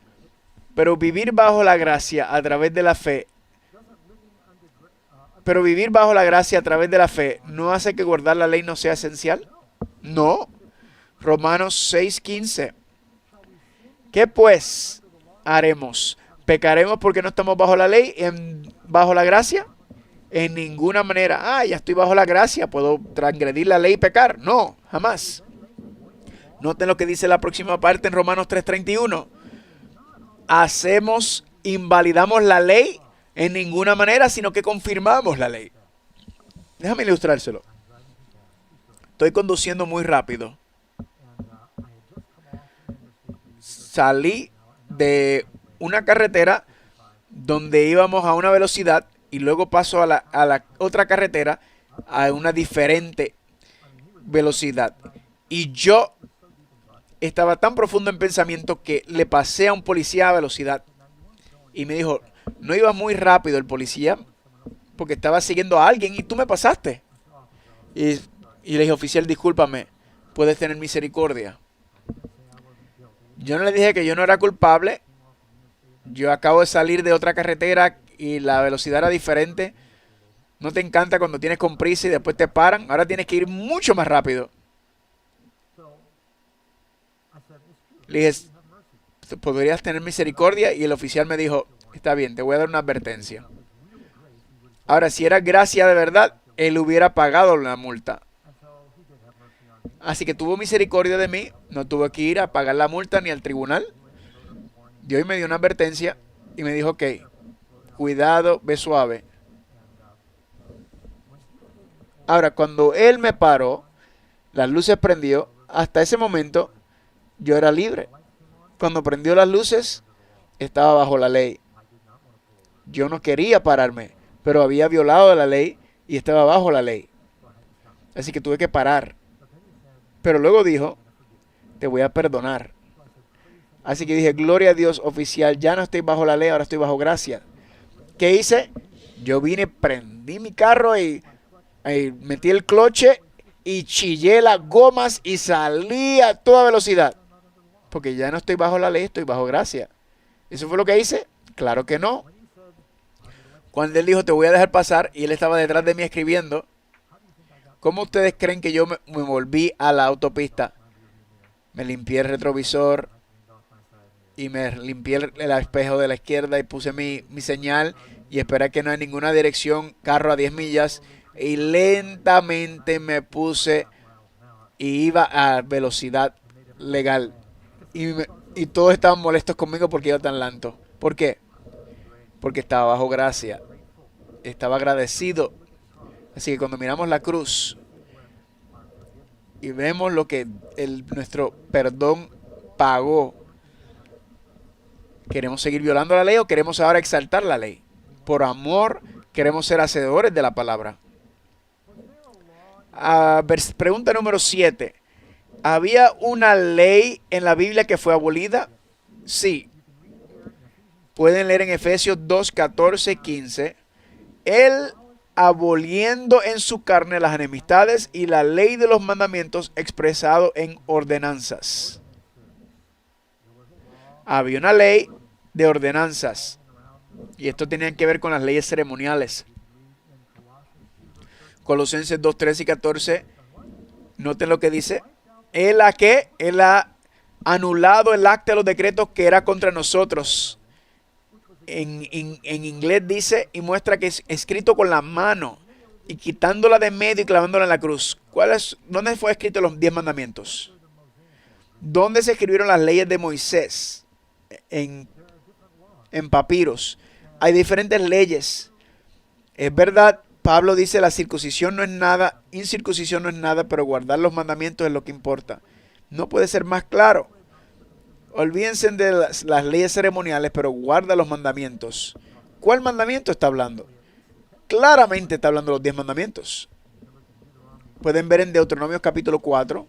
A: Pero vivir bajo la gracia a través de la fe. Pero vivir bajo la gracia a través de la fe no hace que guardar la ley no sea esencial. No. Romanos 6:15. ¿Qué pues haremos? ¿Pecaremos porque no estamos bajo la ley, bajo la gracia? En ninguna manera. Ya estoy bajo la gracia, ¿puedo transgredir la ley y pecar? No, jamás. Noten lo que dice la próxima parte en Romanos 3:31. Invalidamos la ley en ninguna manera, sino que confirmamos la ley. Déjame ilustrárselo. Estoy conduciendo muy rápido. Salí de una carretera donde íbamos a una velocidad y luego paso a la otra carretera a una diferente velocidad. Y yo estaba tan profundo en pensamiento que le pasé a un policía a velocidad. Y me dijo, no ibas muy rápido el policía porque estaba siguiendo a alguien y tú me pasaste. Y le dije, oficial, discúlpame, puedes tener misericordia. Yo no le dije que yo no era culpable. Yo acabo de salir de otra carretera y la velocidad era diferente. ¿No te encanta cuando tienes con prisa y después te paran? Ahora tienes que ir mucho más rápido. Le dije, ¿podrías tener misericordia? Y el oficial me dijo, está bien, te voy a dar una advertencia. Ahora, si era gracia de verdad, él hubiera pagado la multa. Así que tuvo misericordia de mí, no tuve que ir a pagar la multa ni al tribunal. Dios me dio una advertencia y me dijo, ok, cuidado, ve suave. Ahora, cuando él me paró, las luces prendió, hasta ese momento yo era libre. Cuando prendió las luces, estaba bajo la ley. Yo no quería pararme, pero había violado la ley y estaba bajo la ley. Así que tuve que parar. Pero luego dijo, te voy a perdonar. Así que dije, gloria a Dios, oficial, ya no estoy bajo la ley, ahora estoy bajo gracia. ¿Qué hice? Yo vine, prendí mi carro y metí el cloche y chillé las gomas y salí a toda velocidad. Porque ya no estoy bajo la ley, estoy bajo gracia. ¿Eso fue lo que hice? Claro que no. Cuando él dijo, te voy a dejar pasar, y él estaba detrás de mí escribiendo, ¿cómo ustedes creen que yo me volví a la autopista? Me limpié el retrovisor y me limpié el espejo de la izquierda y puse mi señal y esperé que no hay ninguna dirección, carro a 10 millas, y lentamente me puse y iba a velocidad legal. Y todos estaban molestos conmigo porque iba tan lento. ¿Por qué? Porque estaba bajo gracia. Estaba agradecido. Así que cuando miramos la cruz y vemos lo que nuestro perdón pagó, ¿queremos seguir violando la ley o queremos ahora exaltar la ley? Por amor, queremos ser hacedores de la palabra. Pregunta número 7. ¿Había una ley en la Biblia que fue abolida? Sí. Pueden leer en Efesios 2, 14, 15. aboliendo en su carne las enemistades y la ley de los mandamientos expresado en ordenanzas. Había una ley de ordenanzas y esto tenía que ver con las leyes ceremoniales. Colosenses 2, 13 y 14, noten lo que dice. Él ha anulado el acta de los decretos que era contra nosotros. En inglés dice y muestra que es escrito con la mano y quitándola de medio y clavándola en la cruz. ¿Dónde fue escrito los 10 mandamientos? ¿Dónde se escribieron las leyes de Moisés? En papiros. Hay diferentes leyes. Es verdad, Pablo dice la circuncisión no es nada, incircuncisión no es nada, pero guardar los mandamientos es lo que importa. No puede ser más claro. Olvídense de las leyes ceremoniales, pero guarda los mandamientos. ¿Cuál mandamiento está hablando? Claramente está hablando de los 10 mandamientos. Pueden ver en Deuteronomio capítulo 4.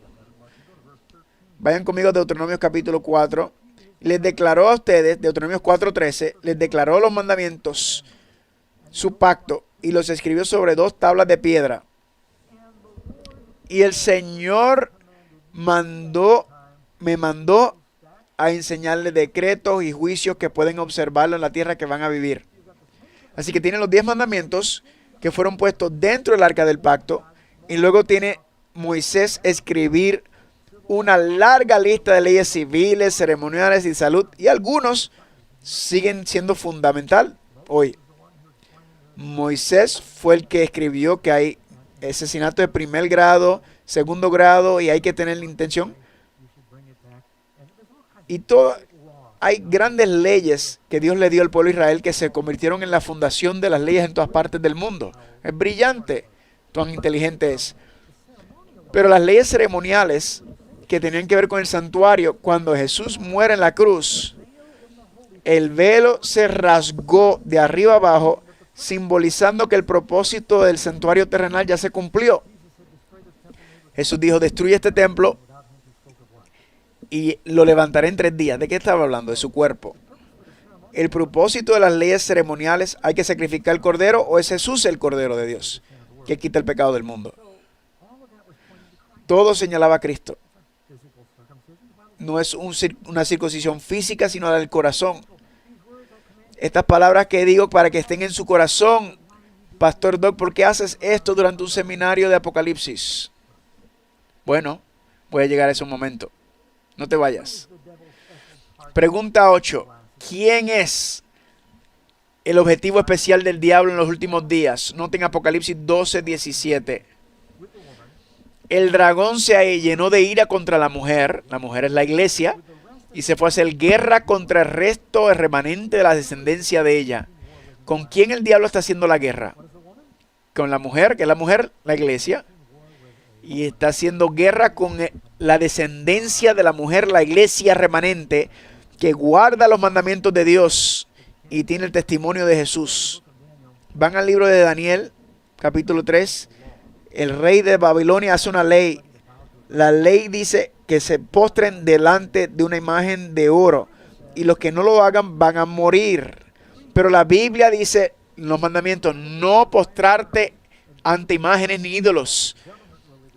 A: Vayan conmigo a Deuteronomio capítulo 4. Les declaró a ustedes, Deuteronomio 4:13, les declaró los mandamientos, su pacto, y los escribió sobre 2 tablas de piedra. Y el Señor me mandó a enseñarles decretos y juicios que pueden observarlo en la tierra que van a vivir. Así que tiene los 10 mandamientos que fueron puestos dentro del arca del pacto. Y luego tiene Moisés escribir una larga lista de leyes civiles, ceremoniales y salud. Y algunos siguen siendo fundamental hoy. Moisés fue el que escribió que hay asesinato de primer grado, segundo grado y hay que tener la intención. Y hay grandes leyes que Dios le dio al pueblo de Israel que se convirtieron en la fundación de las leyes en todas partes del mundo. Es brillante, tan inteligente es. Pero las leyes ceremoniales que tenían que ver con el santuario, cuando Jesús muere en la cruz, el velo se rasgó de arriba abajo, simbolizando que el propósito del santuario terrenal ya se cumplió. Jesús dijo, destruye este templo y lo levantaré en 3 días. ¿De qué estaba hablando? De su cuerpo. El propósito de las leyes ceremoniales, ¿hay que sacrificar el cordero o es Jesús el cordero de Dios que quita el pecado del mundo? Todo señalaba a Cristo. No es una circuncisión física, sino la del corazón. Estas palabras que digo para que estén en su corazón. Pastor Doc, ¿por qué haces esto durante un seminario de Apocalipsis? Bueno, voy a llegar a ese momento. No te vayas. Pregunta 8. ¿Quién es el objetivo especial del diablo en los últimos días? Noten Apocalipsis 12:17. El dragón se llenó de ira contra la mujer es la iglesia, y se fue a hacer guerra contra el resto, el remanente de la descendencia de ella. ¿Con quién el diablo está haciendo la guerra? Con la mujer, que es la iglesia, y está haciendo guerra con la descendencia de la mujer, la iglesia remanente, que guarda los mandamientos de Dios y tiene el testimonio de Jesús. Van al libro de Daniel, capítulo 3. El rey de Babilonia hace una ley. La ley dice que se postren delante de una imagen de oro y los que no lo hagan van a morir. Pero la Biblia dice en los mandamientos, no postrarte ante imágenes ni ídolos.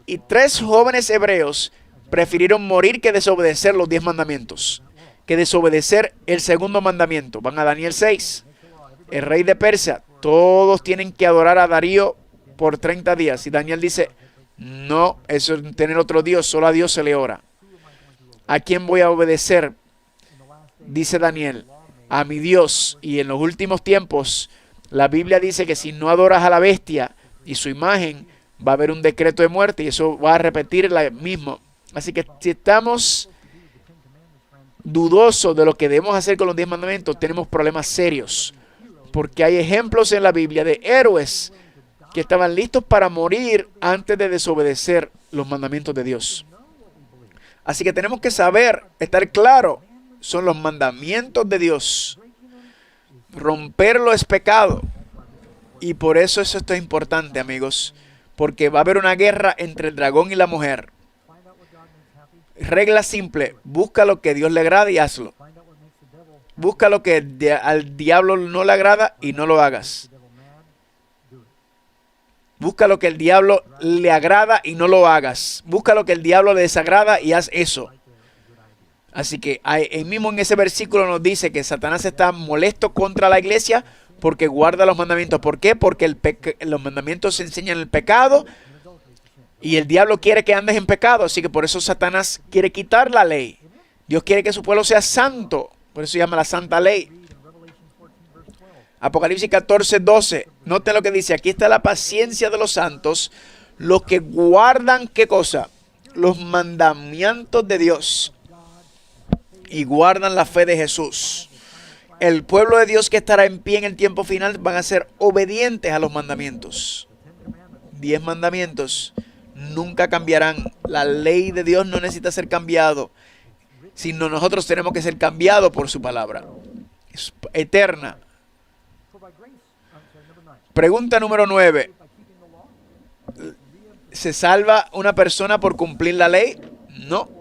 A: Y 3 jóvenes hebreos prefirieron morir que desobedecer los 10 mandamientos, que desobedecer el segundo mandamiento. Van a Daniel 6. El rey de Persia, todos tienen que adorar a Darío por 30 días. Y Daniel dice, no, eso es tener otro Dios, solo a Dios se le ora. ¿A quién voy a obedecer? Dice Daniel, a mi Dios. Y en los últimos tiempos, la Biblia dice que si no adoras a la bestia y su imagen, va a haber un decreto de muerte y eso va a repetir la misma. Así que si estamos dudosos de lo que debemos hacer con los 10 mandamientos, tenemos problemas serios. Porque hay ejemplos en la Biblia de héroes que estaban listos para morir antes de desobedecer los mandamientos de Dios. Así que tenemos que saber, estar claro, son los mandamientos de Dios. Romperlo es pecado. Y por eso esto es importante, amigos. Porque va a haber una guerra entre el dragón y la mujer. Regla simple, busca lo que a Dios le agrada y hazlo. Busca lo que al diablo no le agrada y no lo hagas. Busca lo que el diablo le agrada y no lo hagas. Busca lo que el diablo le desagrada y haz eso. Así que ahí mismo en ese versículo nos dice que Satanás está molesto contra la iglesia porque guarda los mandamientos. ¿Por qué? Porque los mandamientos enseñan el pecado y el diablo quiere que andes en pecado. Así que por eso Satanás quiere quitar la ley. Dios quiere que su pueblo sea santo. Por eso se llama la santa ley. Apocalipsis 14:12. Noten lo que dice. Aquí está la paciencia de los santos. Los que guardan, ¿qué cosa? Los mandamientos de Dios. Y guardan la fe de Jesús. El pueblo de Dios que estará en pie en el tiempo final van a ser obedientes a los mandamientos. 10 mandamientos nunca cambiarán. La ley de Dios no necesita ser cambiado, sino nosotros tenemos que ser cambiados por su palabra. Es eterna. Pregunta número 9. ¿Se salva una persona por cumplir la ley? No.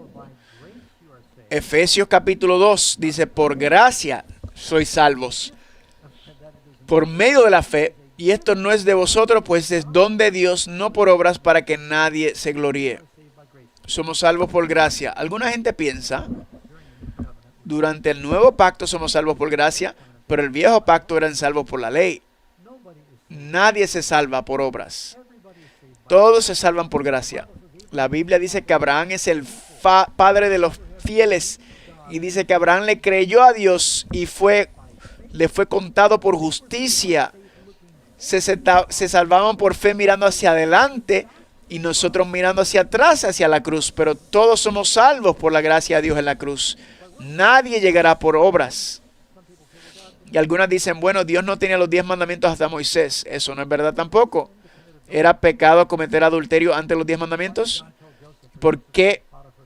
A: Efesios capítulo 2 dice, por gracia sois salvos, por medio de la fe, y esto no es de vosotros, pues es don de Dios, no por obras para que nadie se gloríe. Somos salvos por gracia. Alguna gente piensa, durante el nuevo pacto somos salvos por gracia, pero el viejo pacto eran salvos por la ley. Nadie se salva por obras. Todos se salvan por gracia. La Biblia dice que Abraham es el padre de los fieles y dice que Abraham le creyó a Dios y le fue contado por justicia. Se salvaban por fe mirando hacia adelante y nosotros mirando hacia atrás, hacia la cruz. Pero todos somos salvos por la gracia de Dios en la cruz. Nadie llegará por obras. Y algunas dicen, bueno, Dios no tenía los 10 mandamientos hasta Moisés. Eso no es verdad tampoco. ¿Era pecado cometer adulterio antes de los 10 mandamientos? ¿Por qué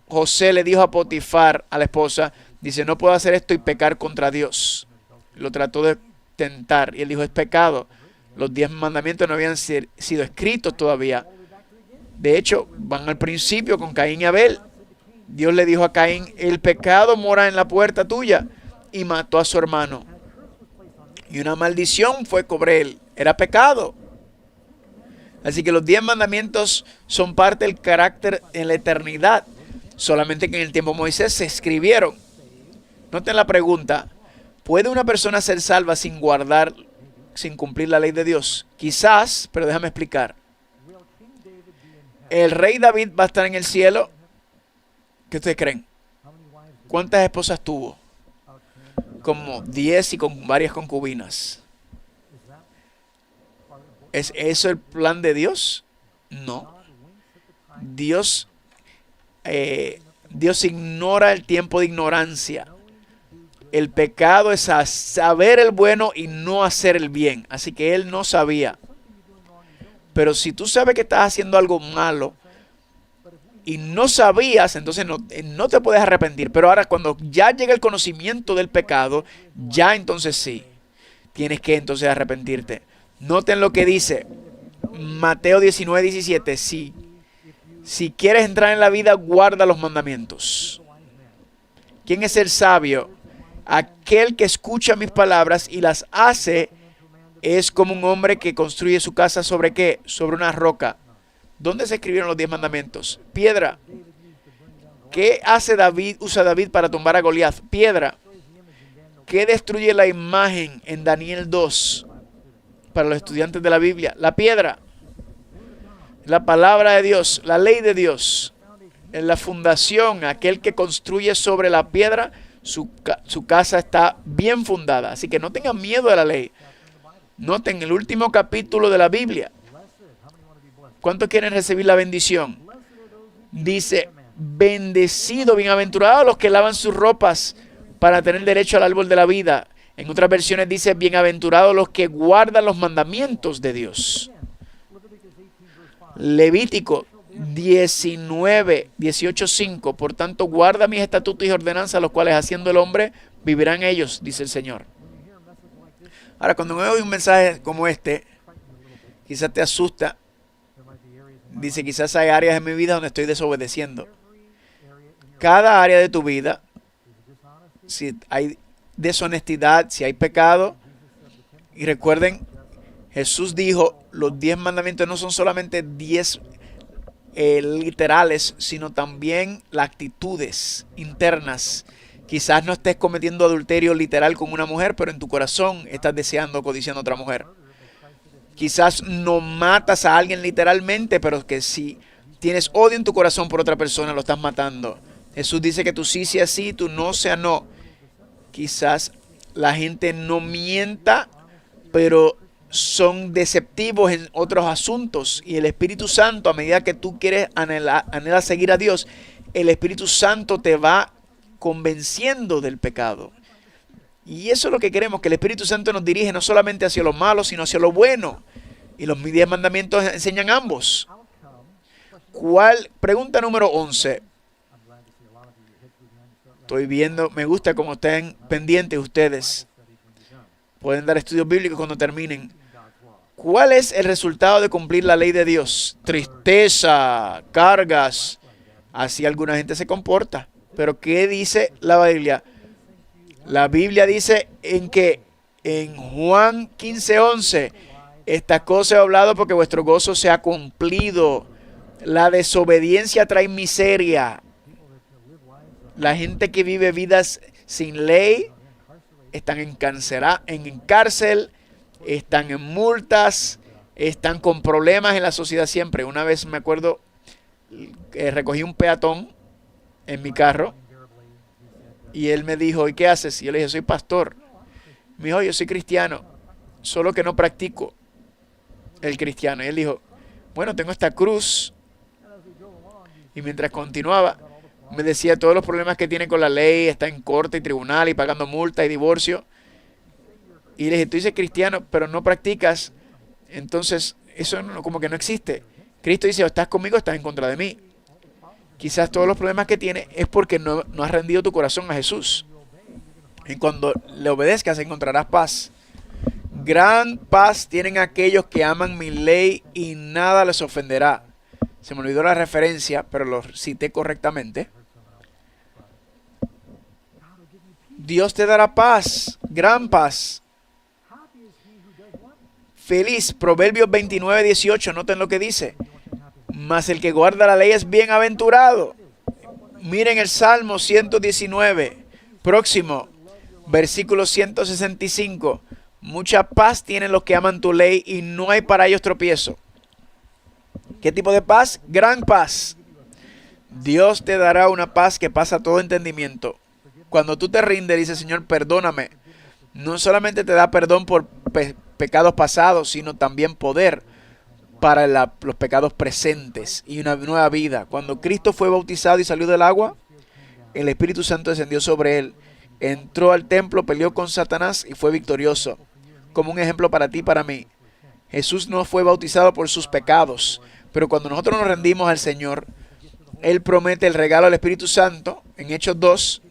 A: José le dijo a Potifar, a la esposa, dice, no puedo hacer esto y pecar contra Dios? Lo trató de tentar y él dijo, es pecado. Los 10 mandamientos no habían sido escritos todavía. De hecho, van al principio con Caín y Abel. Dios le dijo a Caín, el pecado mora en la puerta tuya, y mató a su hermano. Y una maldición fue sobre él. Era pecado. Así que los 10 mandamientos son parte del carácter en la eternidad. Solamente que en el tiempo de Moisés se escribieron. Noten la pregunta. ¿Puede una persona ser salva sin cumplir la ley de Dios? Quizás, pero déjame explicar. El rey David va a estar en el cielo. ¿Qué ustedes creen? ¿Cuántas esposas tuvo? Como 10 y con varias concubinas. ¿Es eso el plan de Dios? No. Dios ignora el tiempo de ignorancia. El pecado es saber el bueno y no hacer el bien. Así que él no sabía. Pero si tú sabes que estás haciendo algo malo y no sabías, entonces no te puedes arrepentir. Pero ahora cuando ya llega el conocimiento del pecado, ya entonces sí. Tienes que entonces arrepentirte. Noten lo que dice Mateo 19:17. Si quieres entrar en la vida, guarda los mandamientos. ¿Quién es el sabio? Aquel que escucha mis palabras y las hace es como un hombre que construye su casa ¿sobre qué? Sobre una roca. ¿Dónde se escribieron los 10 mandamientos? Piedra. ¿Qué usa David para tumbar a Goliat? Piedra. ¿Qué destruye la imagen en Daniel 2? Para los estudiantes de la Biblia, la piedra, la palabra de Dios, la ley de Dios, en la fundación, aquel que construye sobre la piedra, su casa está bien fundada. Así que no tengan miedo de la ley. Noten el último capítulo de la Biblia. ¿Cuántos quieren recibir la bendición? Dice, bendecido, bienaventurados los que lavan sus ropas para tener derecho al árbol de la vida. En otras versiones dice, bienaventurados los que guardan los mandamientos de Dios. Levítico 18:5. Por tanto, guarda mis estatutos y ordenanzas, los cuales haciendo el hombre, vivirán ellos, dice el Señor. Ahora, cuando me oye un mensaje como este, quizás te asusta. Dice, quizás hay áreas en mi vida donde estoy desobedeciendo. Cada área de tu vida, si hay deshonestidad, si hay pecado, y recuerden, Jesús dijo, los 10 mandamientos no son solamente 10 literales, sino también las actitudes internas. Quizás no estés cometiendo adulterio literal con una mujer, pero en tu corazón estás deseando o codiciando a otra mujer. Quizás no matas a alguien literalmente, pero que si tienes odio en tu corazón por otra persona, lo estás matando. Jesús dice que tu sí sea sí, tu no sea no. Quizás la gente no mienta, pero son deceptivos en otros asuntos. Y el Espíritu Santo, a medida que tú quieres anhelar seguir a Dios, el Espíritu Santo te va convenciendo del pecado. Y eso es lo que queremos, que el Espíritu Santo nos dirige no solamente hacia lo malo, sino hacia lo bueno. Y los 10 mandamientos enseñan ambos. Pregunta número 11. Estoy viendo, me gusta cómo están pendientes ustedes. Pueden dar estudios bíblicos cuando terminen. ¿Cuál es el resultado de cumplir la ley de Dios? Tristeza, cargas. Así alguna gente se comporta. Pero ¿qué dice la Biblia? La Biblia dice en Juan 15:11, estas cosas he hablado porque vuestro gozo se ha cumplido. La desobediencia trae miseria. La gente que vive vidas sin ley están en cárcel, están en multas, están con problemas en la sociedad siempre. Una vez me acuerdo, recogí un peatón en mi carro y él me dijo, ¿y qué haces? Y yo le dije, soy pastor. Me dijo, yo soy cristiano, solo que no practico el cristiano. Y él dijo, bueno, tengo esta cruz. Y mientras continuaba, me decía todos los problemas que tiene con la ley, está en corte y tribunal y pagando multa y divorcio. Y le dije, tú dices cristiano, pero no practicas, entonces eso como que no existe. Cristo dice, o estás conmigo o estás en contra de mí. Quizás todos los problemas que tienes es porque no has rendido tu corazón a Jesús. Y cuando le obedezcas encontrarás paz. Gran paz tienen aquellos que aman mi ley y nada les ofenderá. Se me olvidó la referencia, pero lo cité correctamente. Dios te dará paz, gran paz. Feliz, Proverbios 29:18, noten lo que dice. Mas el que guarda la ley es bienaventurado. Miren el Salmo 119, próximo, versículo 165. Mucha paz tienen los que aman tu ley y no hay para ellos tropiezo. ¿Qué tipo de paz? Gran paz. Dios te dará una paz que pasa todo entendimiento. Cuando tú te rindes, dice Señor, perdóname. No solamente te da perdón por pecados pasados, sino también poder para los pecados presentes y una nueva vida. Cuando Cristo fue bautizado y salió del agua, el Espíritu Santo descendió sobre él. Entró al templo, peleó con Satanás y fue victorioso. Como un ejemplo para ti y para mí. Jesús no fue bautizado por sus pecados, pero cuando nosotros nos rendimos al Señor, Él promete el regalo del Espíritu Santo. En Hechos 2,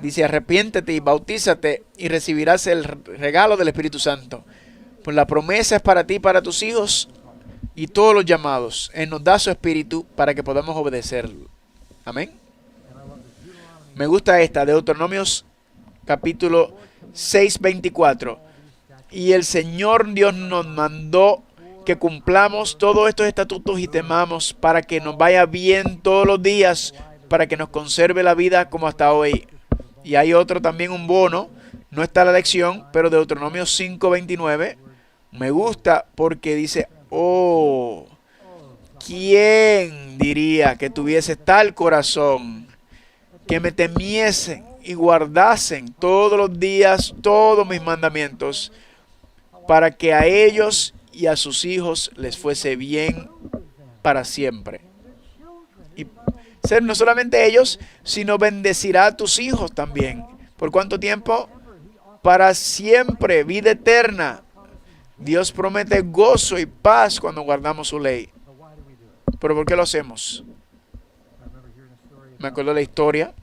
A: dice, arrepiéntete y bautízate y recibirás el regalo del Espíritu Santo. Pues la promesa es para ti y para tus hijos y todos los llamados. Él nos da su Espíritu para que podamos obedecerlo. Amén. Me gusta esta, Deuteronomios capítulo 6:24. Y el Señor Dios nos mandó que cumplamos todos estos estatutos y temamos para que nos vaya bien todos los días, para que nos conserve la vida como hasta hoy. Y hay otro también, un bono, no está la lección, pero Deuteronomio 5:29 me gusta porque dice, oh, ¿quién diría que tuviese tal corazón, que me temiesen y guardasen todos los días todos mis mandamientos, para que a ellos y a sus hijos les fuese bien para siempre? Y ser no solamente ellos, sino bendecirá a tus hijos también. ¿Por cuánto tiempo? Para siempre, vida eterna. Dios promete gozo y paz cuando guardamos su ley. ¿Pero por qué lo hacemos? Me acuerdo de la historia.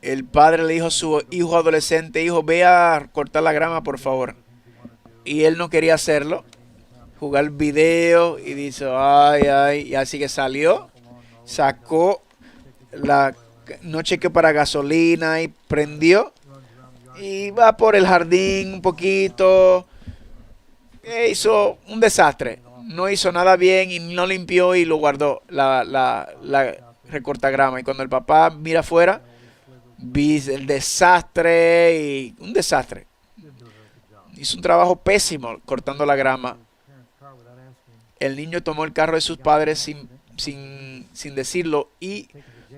A: El padre le dijo a su hijo adolescente, hijo, ve a cortar la grama, por favor. Y él no quería hacerlo. Jugar video y dice, ay, ay. Y así que salió, sacó no chequeó para gasolina y prendió. Iba por el jardín un poquito. Hizo un desastre. No hizo nada bien y no limpió y lo guardó la recortagrama. Y cuando el papá mira afuera, vi el desastre y un desastre. Hizo un trabajo pésimo cortando la grama. El niño tomó el carro de sus padres sin decirlo y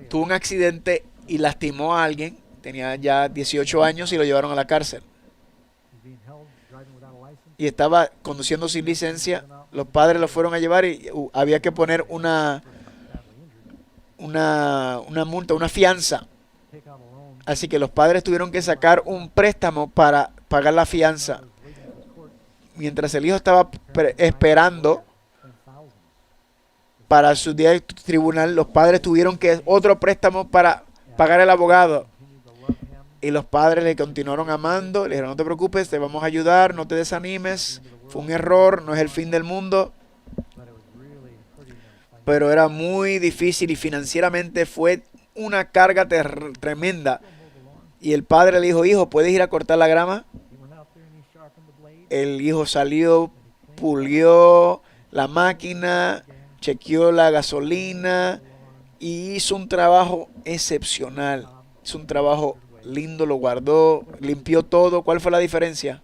A: tuvo un accidente y lastimó a alguien. Tenía ya 18 años y lo llevaron a la cárcel. Y estaba conduciendo sin licencia. Los padres lo fueron a llevar y había que poner una multa, una fianza. Así que los padres tuvieron que sacar un préstamo para pagar la fianza. Mientras el hijo estaba esperando para su día de tribunal, los padres tuvieron que otro préstamo para pagar el abogado. Y los padres le continuaron amando, le dijeron, no te preocupes, te vamos a ayudar, no te desanimes, fue un error, no es el fin del mundo. Pero era muy difícil y financieramente fue una carga tremenda. Y el padre le dijo, hijo, ¿puedes ir a cortar la grama? El hijo salió, pulió la máquina, chequeó la gasolina y hizo un trabajo excepcional. Hizo un trabajo lindo, lo guardó, limpió todo. ¿Cuál fue la diferencia?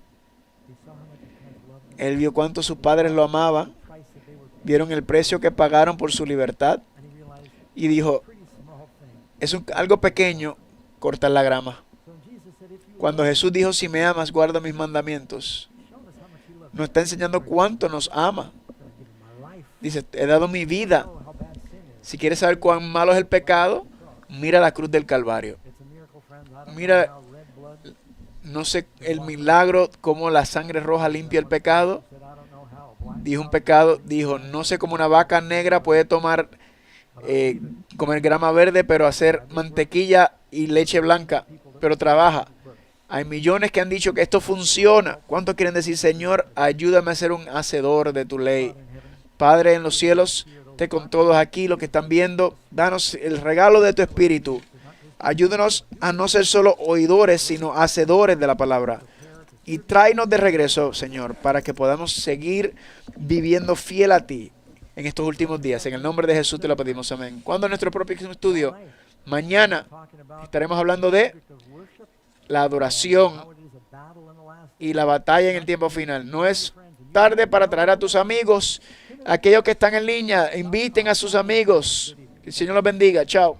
A: Él vio cuánto sus padres lo amaban, vieron el precio que pagaron por su libertad y dijo, es algo pequeño cortar la grama. Cuando Jesús dijo, si me amas, guarda mis mandamientos, nos está enseñando cuánto nos ama. Dice, he dado mi vida. Si quieres saber cuán malo es el pecado, mira la cruz del Calvario. Mira, no sé, el milagro, cómo la sangre roja limpia el pecado. Dijo, no sé cómo una vaca negra puede comer grama verde, pero hacer mantequilla y leche blanca, pero trabaja. Hay millones que han dicho que esto funciona. ¿Cuántos quieren decir, Señor, ayúdame a ser un hacedor de tu ley? Padre en los cielos, esté con todos aquí, los que están viendo, danos el regalo de tu espíritu. Ayúdanos a no ser solo oidores, sino hacedores de la palabra. Y tráenos de regreso, Señor, para que podamos seguir viviendo fiel a ti en estos últimos días. En el nombre de Jesús te lo pedimos, amén. ¿Cuándo en nuestro próximo estudio? Mañana estaremos hablando de la adoración y la batalla en el tiempo final. No es tarde para traer a tus amigos, aquellos que están en línea, inviten a sus amigos. Que el Señor los bendiga. Chao.